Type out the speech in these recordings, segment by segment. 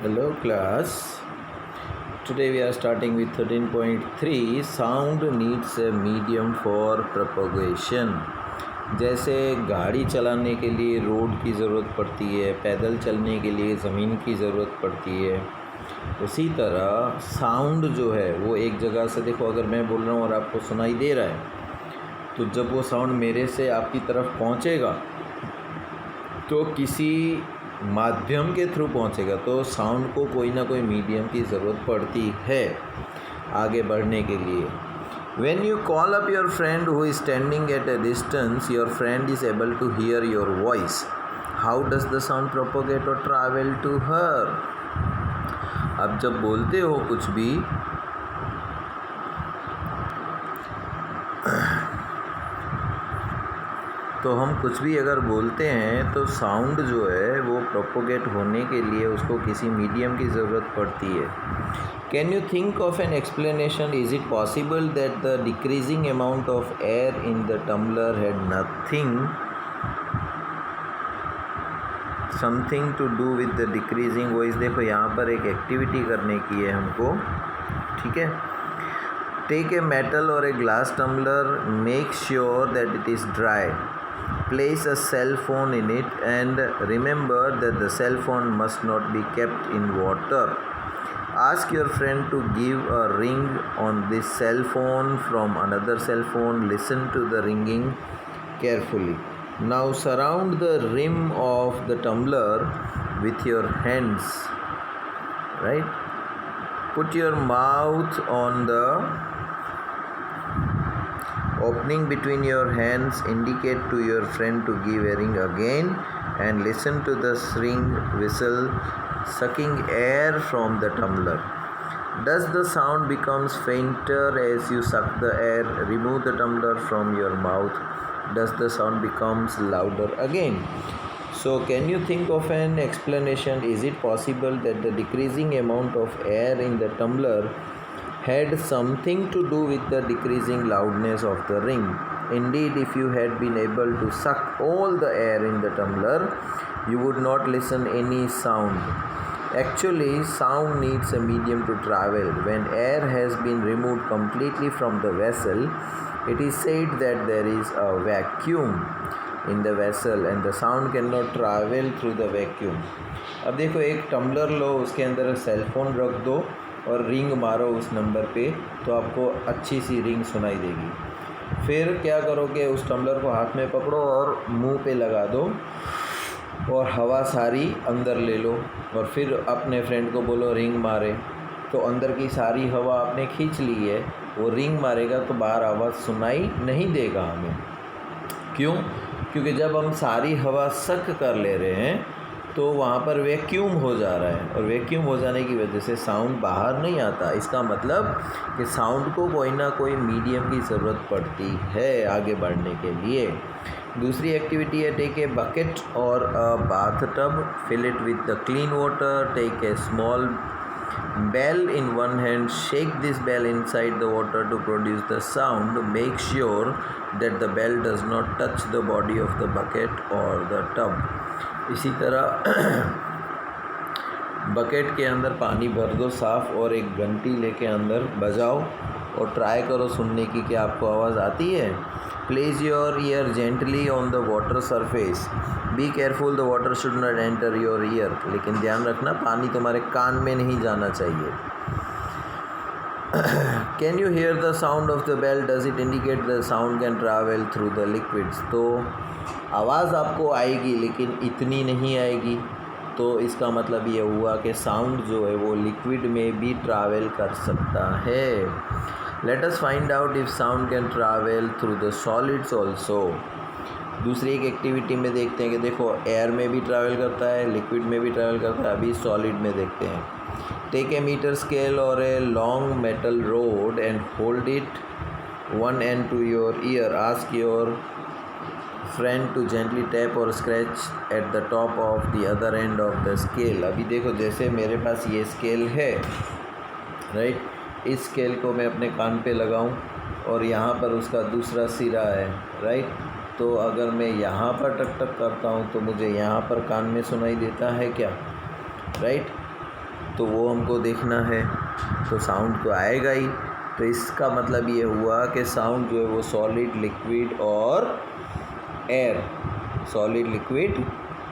Hello class. Today we are starting with 13.3 sound needs a medium for propagation. जैसे गाड़ी चलाने के लिए रोड की ज़रूरत पड़ती है, पैदल चलने के लिए ज़मीन की ज़रूरत पड़ती है, उसी तरह साउंड जो है वो एक जगह से, देखो अगर मैं बोल रहा हूँ और आपको सुनाई दे रहा है तो जब वो साउंड मेरे से आपकी तरफ पहुँचेगा तो किसी माध्यम के थ्रू पहुंचेगा, तो साउंड को कोई ना कोई मीडियम की ज़रूरत पड़ती है आगे बढ़ने के लिए. When you call up your friend who is standing at a distance, your friend is able to hear your voice. How does the sound propagate or travel to her? अब जब बोलते हो कुछ भी तो हम कुछ भी अगर बोलते हैं तो साउंड जो है वो प्रोपोगेट होने के लिए उसको किसी मीडियम की ज़रूरत पड़ती है. Can you think of an explanation? Is it possible that the decreasing amount of air in the tumbler had something to do with the decreasing voice? देखो यहाँ पर एक एक्टिविटी करने की है हमको, ठीक है. टेक ए मेटल और a glass tumbler, make sure that it is dry. Place a cell phone in it and remember that the cell phone must not be kept in water. Ask your friend to give a ring on this cell phone from another cell phone. Listen to the ringing carefully. Now surround the rim of the tumbler with your hands, right? Put your mouth on the opening between your hands. Indicate to your friend to give a ring again and listen to the string whistle sucking air from the tumbler. Does the sound becomes fainter as you suck the air? Remove the tumbler from your mouth. Does the sound becomes louder again? So can you think of an explanation? Is it possible that the decreasing amount of air in the tumbler had something to do with the decreasing loudness of the ring? Indeed, if you had been able to suck all the air in the tumbler, you would not listen any sound. Actually, sound needs a medium to travel. When air has been removed completely from the vessel, it is said that there is a vacuum in the vessel and the sound cannot travel through the vacuum. अब देखो एक tumbler लो, उसके अंदर cell phone रख दो और ring मारो उस नंबर पे, तो आपको अच्छी सी रिंग सुनाई देगी. फिर क्या करोगे, उस टम्बलर को हाथ में पकड़ो और मुंह पे लगा दो और हवा सारी अंदर ले लो और फिर अपने फ्रेंड को बोलो रिंग मारे, तो अंदर की सारी हवा आपने खींच ली है. वो रिंग मारेगा तो बाहर आवाज़ सुनाई नहीं देगा हमें. क्यों? क्योंकि जब हम सारी हवा सक कर ले रहे हैं तो वहाँ पर वैक्यूम हो जा रहा है और वैक्यूम हो जाने की वजह से साउंड बाहर नहीं आता. इसका मतलब कि साउंड को कोई ना कोई मीडियम की ज़रूरत पड़ती है आगे बढ़ने के लिए. दूसरी एक्टिविटी है टेक ए बकेट और a bathtub, fill it with the clean water. Take a small bell in one hand, shake this bell inside the water to produce the sound. Make sure that the bell does not touch the body of the bucket or the tub. इसी तरह bucket के अंदर पानी भर दो साफ़ और एक घंटी लेके अंदर बजाओ और ट्राई करो सुनने की कि आपको आवाज़ आती है. Place your year gently on the water surface. Be careful, the water should not enter your year. लेकिन ध्यान रखना पानी तुम्हारे कान में नहीं जाना चाहिए. Can you hear the sound of the bell? Does it indicate the sound can travel through the liquids? तो आवाज़ आपको आएगी लेकिन इतनी नहीं आएगी, तो इसका मतलब ये हुआ कि साउंड जो है वो लिक्विड में भी ट्रैवल कर सकता है. Let us find out if sound can travel through the solids also. दूसरी एक एक्टिविटी में देखते हैं कि देखो एयर में भी ट्रैवल करता है, लिक्विड में भी ट्रैवल करता है. अभी सॉलिड में देखते हैं. टेक ए मीटर स्केल और a long metal rod and hold it one end to your ear. Ask your friend to gently tap और scratch at the top of the other end of the scale. अभी देखो जैसे मेरे पास ये scale है, right. इस scale को मैं अपने कान पे लगाऊं और यहाँ पर उसका दूसरा सिरा है, राइट. तो अगर मैं यहाँ पर टक टक करता हूँ तो मुझे यहाँ पर कान में सुनाई देता है क्या, राइट. तो वो हमको देखना है, तो साउंड तो आएगा ही। तो इसका मतलब ये हुआ कि साउंड जो है वो सॉलिड, लिक्विड और एयर, सॉलिड, लिक्विड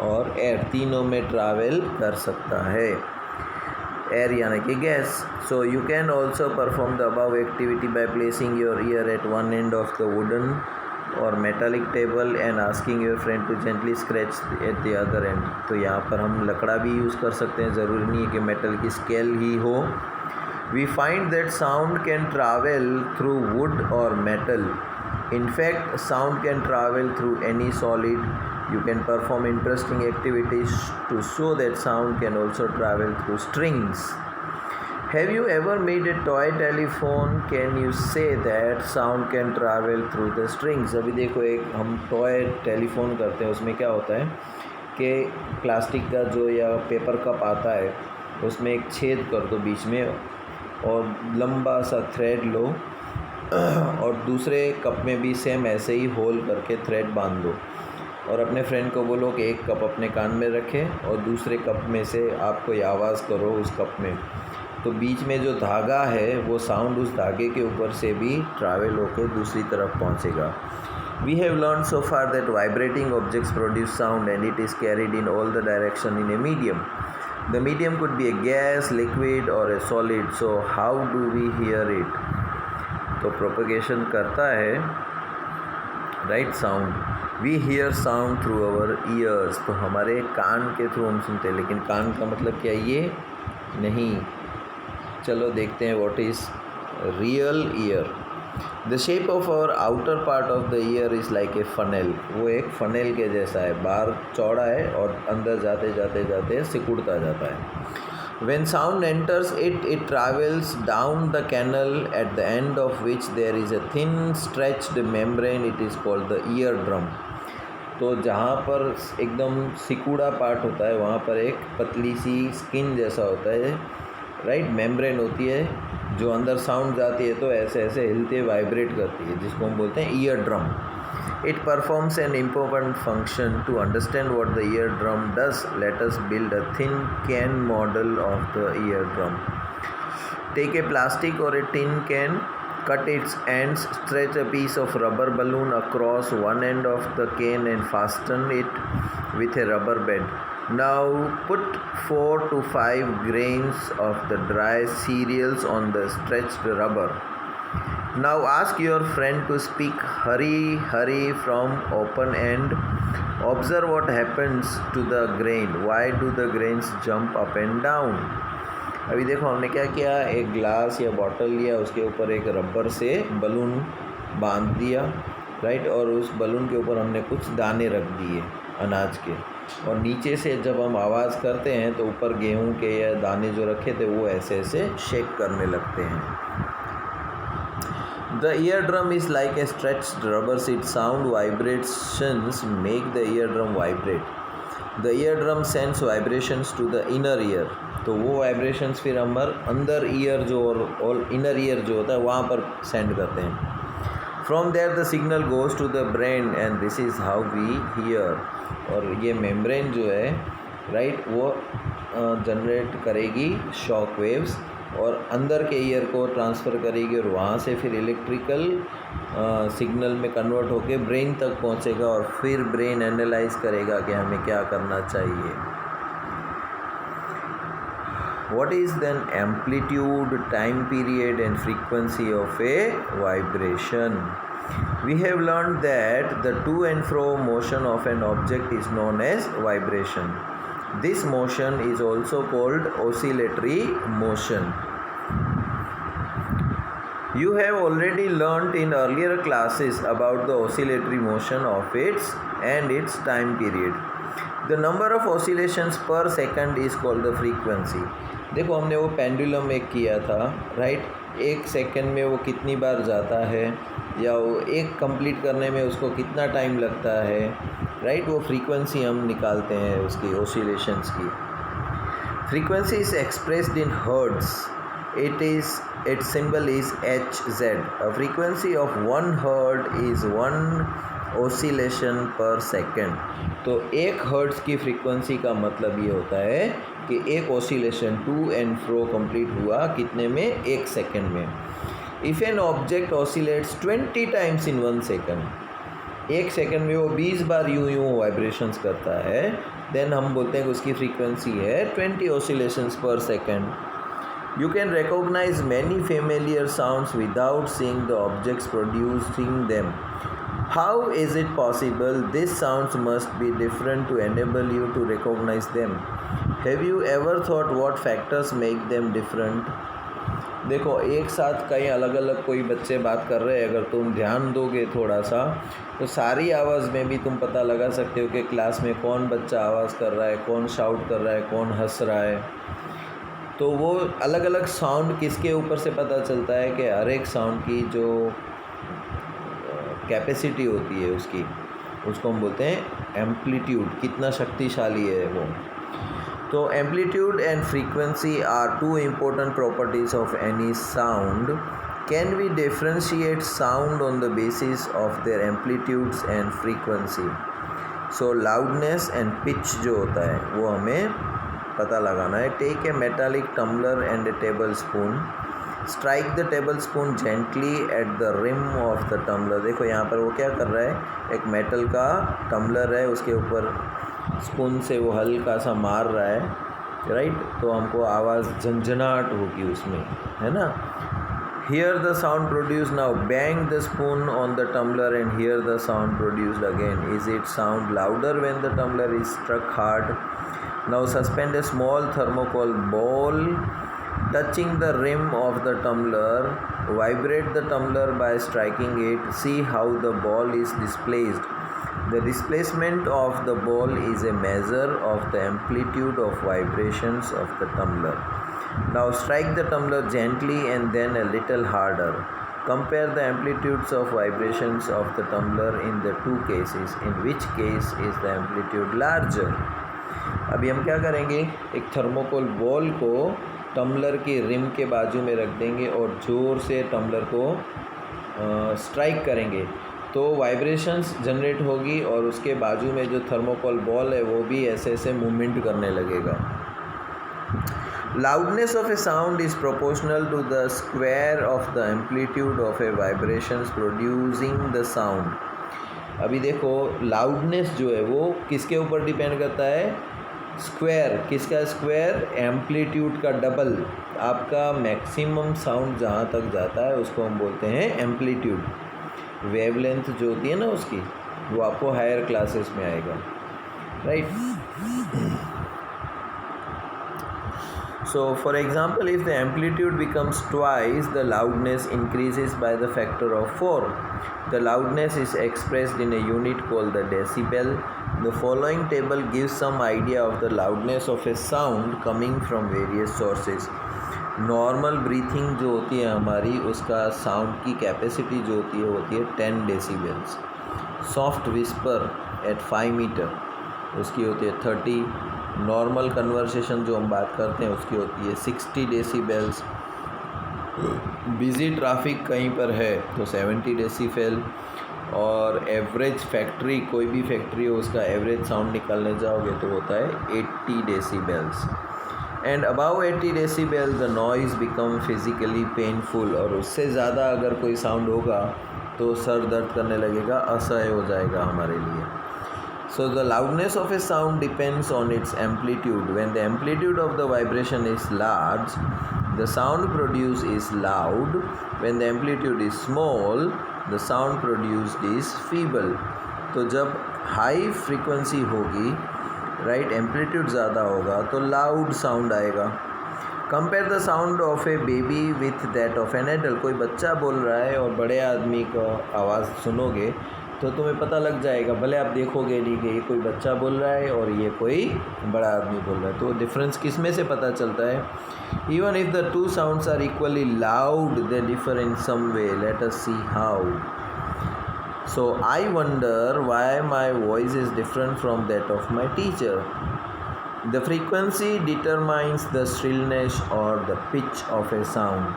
और एयर तीनों में ट्रैवल कर सकता है। एयर यानी कि gas. So you can also perform the above activity by placing your ear at one end of the wooden और metallic table and asking your friend to gently scratch at the other end. तो यहाँ पर हम लकड़ा भी use कर सकते हैं, ज़रूरी नहीं है कि मेटल की स्केल ही हो। We find that sound can travel through wood और metal. In fact, sound can travel through any solid. You can perform interesting activities to show that sound can also travel through strings. Have you ever made a toy telephone? Can you say that sound can travel through the strings? अभी देखो, एक हम toy telephone करते हैं, उसमें क्या होता है कि प्लास्टिक का जो या पेपर कप आता है उसमें एक छेद कर दो बीच में और लंबा सा थ्रेड लो और दूसरे कप में भी सेम ऐसे ही होल करके थ्रेड बांध दो और अपने फ्रेंड को बोलो कि एक कप अपने कान में रखे और दूसरे कप में से आप कोई आवाज़ करो उस कप में, तो बीच में जो धागा है वो साउंड उस धागे के ऊपर से भी ट्रैवल होकर दूसरी तरफ पहुंचेगा। We have learn so far that vibrating objects produce sound and it is carried in all the direction in a medium. The medium could be a gas, liquid or a solid. So how do we hear it? तो propagation करता है right sound. We hear sound through our ears. तो हमारे कान के through हम सुनते हैं, लेकिन कान का मतलब क्या ये नहीं। चलो देखते हैं what is real ear. The shape of our outer part of the ear is like a funnel. वो एक फनेल के जैसा है, बाहर चौड़ा है और अंदर जाते जाते जाते सिकुड़ता जाता है। When sound enters it, it travels down the canal at the end of which there is a thin stretched membrane. It is called the eardrum. तो जहाँ पर एकदम सिकुड़ा पार्ट होता है वहाँ पर एक पतली सी स्किन जैसा होता है, राइट, मेम्ब्रेन होती है जो अंदर साउंड जाती है तो ऐसे ऐसे हिलते वाइब्रेट करती है, जिसको हम बोलते हैं ear drum. It performs an important function. To understand what the eardrum does, let us build a thin can model of the eardrum. Take a plastic or a tin can, cut its ends, stretch a piece of rubber balloon across one end of the can and fasten it with a rubber band. Now put 4 to 5 grains of the dry cereals on the stretched rubber. Now ask your friend to speak hurry, hurry from open end. Observe what happens to the grain. Why do the grains jump up and down? अभी देखो हमने क्या किया, एक glass या bottle लिया, उसके ऊपर एक रबर से बलून बांध दिया, राइट, और उस बलून के ऊपर हमने कुछ दाने रख दिए अनाज के, और नीचे से जब हम आवाज़ करते हैं तो ऊपर गेहूं के या दाने जो रखे थे वो ऐसे ऐसे शेक करने लगते हैं। The eardrum is like a stretched rubber sheet. Sound vibrations make the eardrum vibrate. The eardrum sends vibrations to the inner ear. तो वो वाइब्रेशंस फिर हम अंदर ईयर जो और इनर ईयर जो होता है वहाँ पर सेंड करते हैं। From there the signal goes to the brain and this is how we hear. और ये मेम्ब्रेन जो है, राइट, वो जनरेट करेगी शॉक वेव्स और अंदर के ईयर को ट्रांसफ़र करेगी और वहाँ से फिर इलेक्ट्रिकल सिग्नल में कन्वर्ट होके ब्रेन तक पहुँचेगा और फिर ब्रेन एनालाइज करेगा कि हमें क्या करना चाहिए। What is then amplitude, time period and frequency of a vibration? We have learned that the to and fro motion of an object is known as vibration. This motion is also called oscillatory motion. You have already learnt in earlier classes about the oscillatory motion of its and its time period. The number of oscillations per second is called the frequency. देखो हमने वो pendulum एक किया था, right, एक second में वो कितनी बार जाता है या वो एक कंप्लीट करने में उसको कितना टाइम लगता है, राइट, वो फ्रीक्वेंसी हम निकालते हैं उसकी ओसिलेशंस की। Frequency is expressed in hertz. Its symbol is Hz. A frequency of 1 hertz is 1 oscillation per second. तो 1 हर्ट्ज़ की फ्रीक्वेंसी का मतलब ये होता है कि एक oscillation to and fro complete हुआ कितने में, 1 सेकेंड में. If an object oscillates 20 times in 1 second, 1 second में वो 20 बार यूं वाइब्रेशंस करता है, देन हम बोलते हैं कि उसकी फ्रीक्वेंसी है 20 ऑसिलेशंस पर second. You can recognize many familiar sounds without seeing the objects producing them. How is it possible? These sounds must be different to enable you to recognize them. Have you ever thought what factors make them different? देखो, एक साथ कई अलग अलग कोई बच्चे बात कर रहे हैं, अगर तुम ध्यान दोगे थोड़ा सा तो सारी आवाज़ में भी तुम पता लगा सकते हो कि क्लास में कौन बच्चा आवाज़ कर रहा है, कौन शाउट कर रहा है, कौन हंस रहा है. तो वो अलग अलग साउंड किसके ऊपर से पता चलता है कि हर एक साउंड की जो कैपेसिटी होती है उसको हम बोलते हैं एम्पलीट्यूड, कितना शक्तिशाली है वो. तो amplitude and frequency are two important properties of any sound. Can we differentiate sound on the basis of their amplitudes and frequency. So loudness and pitch जो होता है वो हमें पता लगाना है. Take a metallic tumbler and a tablespoon. Strike the tablespoon gently at the rim of the tumbler. देखो यहाँ पर वो क्या कर रहा है, एक मेटल का टम्बलर है, उसके ऊपर स्पून से वो हल्का सा मार रहा है, राइट. तो हमको आवाज़ झंझनाहट होगी उसमें, है ना. Hear the sound produced now. Bang the spoon on the tumbler and hear the sound produced again. Is it sound louder when the tumbler is struck hard? Now suspend a small thermocol ball touching the rim of the tumbler. Vibrate the tumbler by striking it. See how the ball is displaced. The displacement of the ball is a measure of the amplitude of vibrations of the tumbler. Now strike the tumbler gently and then a little harder. Compare the amplitudes of vibrations of the tumbler in the two cases. In which case is the amplitude larger? अभी हम क्या करेंगे, एक thermocol ball को tumbler के rim के बाजू में रख देंगे और ज़ोर से टम्बलर को स्ट्राइक करेंगे तो वाइब्रेशंस जनरेट होगी और उसके बाजू में जो थर्मोकोल बॉल है वो भी ऐसे ऐसे मूवमेंट करने लगेगा. Loudness of a sound is proportional to the square of the amplitude of a vibrations producing the sound. अभी देखो लाउडनेस जो है वो किसके ऊपर डिपेंड करता है, स्क्वायर. किसका स्क्वायर, एम्पलीट्यूड का डबल. आपका मैक्सिमम साउंड जहाँ तक जाता है उसको हम बोलते हैं एम्पलीट्यूड. वेवलेंथ जो होती है ना उसकी, वो आपको हायर क्लासेस में आएगा, right. So for example, if the amplitude becomes twice, the loudness increases by the factor of 4. The loudness is expressed in a unit called the decibel. The following table gives some idea of the loudness of a sound coming from various sources. Normal breathing जो होती है हमारी, उसका sound की capacity जो होती है 10 decibels. Soft whisper eight 5 metre उसकी होती है 30. नॉर्मल कन्वर्सेशन जो हम बात करते हैं उसकी होती है 60 डेसीबल्स. बिज़ी ट्रैफिक कहीं पर है तो 70 डेसीबल. और एवरेज फैक्ट्री, कोई भी फैक्ट्री हो उसका एवरेज साउंड निकालने जाओगे तो होता है 80 decibels. And above 80 decibel the noise become physically painful. और उससे ज़्यादा अगर कोई साउंड होगा तो सर दर्द करने लगेगा, असह्य हो जाएगा हमारे लिए. So the loudness of a sound depends on its amplitude. When the amplitude of the vibration is large, the sound produced is loud. When the amplitude is small, the sound produced is feeble. तो जब high frequency होगी, right, amplitude ज़्यादा होगा तो loud sound आएगा. Compare the sound of A baby with that of an adult. कोई बच्चा बोल रहा है और बड़े आदमी का आवाज़ सुनोगे तो तुम्हें पता लग जाएगा, भले आप देखोगे नहीं कि ये कोई बच्चा बोल रहा है और ये कोई बड़ा आदमी बोल रहा है. तो डिफरेंस किस में से पता चलता है. Even if the two sounds are equally loud they differ in some way. Let us see how. So I wonder why my voice is different from that of my teacher. The frequency determines the shrillness or the pitch of a sound.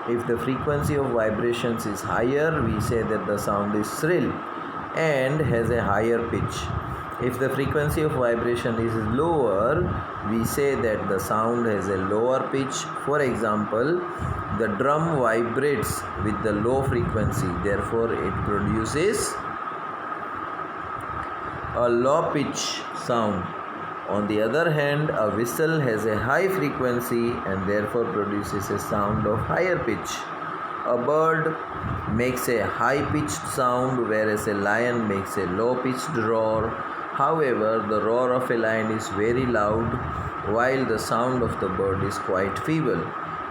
If the frequency of vibrations is higher, we say that the sound is shrill. and has a higher pitch. If the frequency of vibration is lower, we say that the sound has a lower pitch. For example, the drum vibrates with the low frequency, therefore it produces a low pitch sound. On the other hand, a whistle has a high frequency and therefore produces a sound of higher pitch. A bird makes a high pitched sound, whereas a lion makes a low pitched roar. However, the roar of a lion is very loud, while the sound of the bird is quite feeble.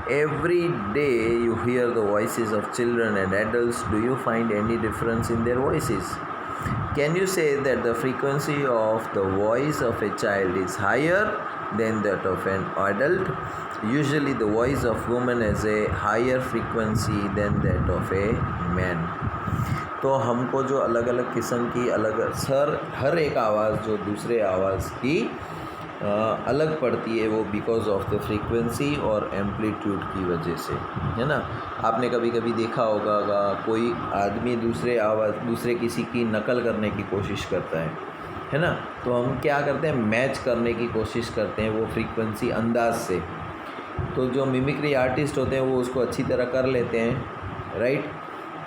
Every day you hear the voices of children and adults. Do you find any difference in their voices? Can you say that the frequency of the voice of a child is higher than that of an adult? Usually the voice of woman has a higher frequency than that of a man. तो हमको जो अलग अलग किस्म की हर एक आवाज़ जो दूसरे आवाज़ की अलग पड़ती है, वो बिकॉज ऑफ द फ्रीक्वेंसी और एम्पलीट्यूड की वजह से, है ना। आपने कभी कभी देखा होगा कोई आदमी दूसरे किसी की नकल करने की कोशिश करता है ना, तो हम क्या करते हैं, मैच करने की कोशिश करते हैं वो फ्रीक्वेंसी अंदाज से। तो जो मिमिक्री आर्टिस्ट होते हैं वो उसको अच्छी तरह कर लेते हैं, राइट।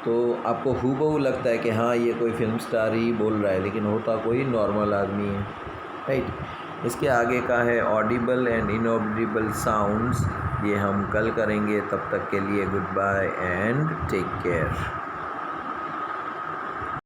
तो आपको हूबहू लगता है कि हाँ ये कोई फिल्म स्टार ही बोल रहा है, लेकिन होता कोई नॉर्मल आदमी है, राइट। इसके आगे का है ऑडिबल एंड इनऑडिबल साउंड्स, ये हम कल करेंगे। तब तक के लिए goodbye and take care.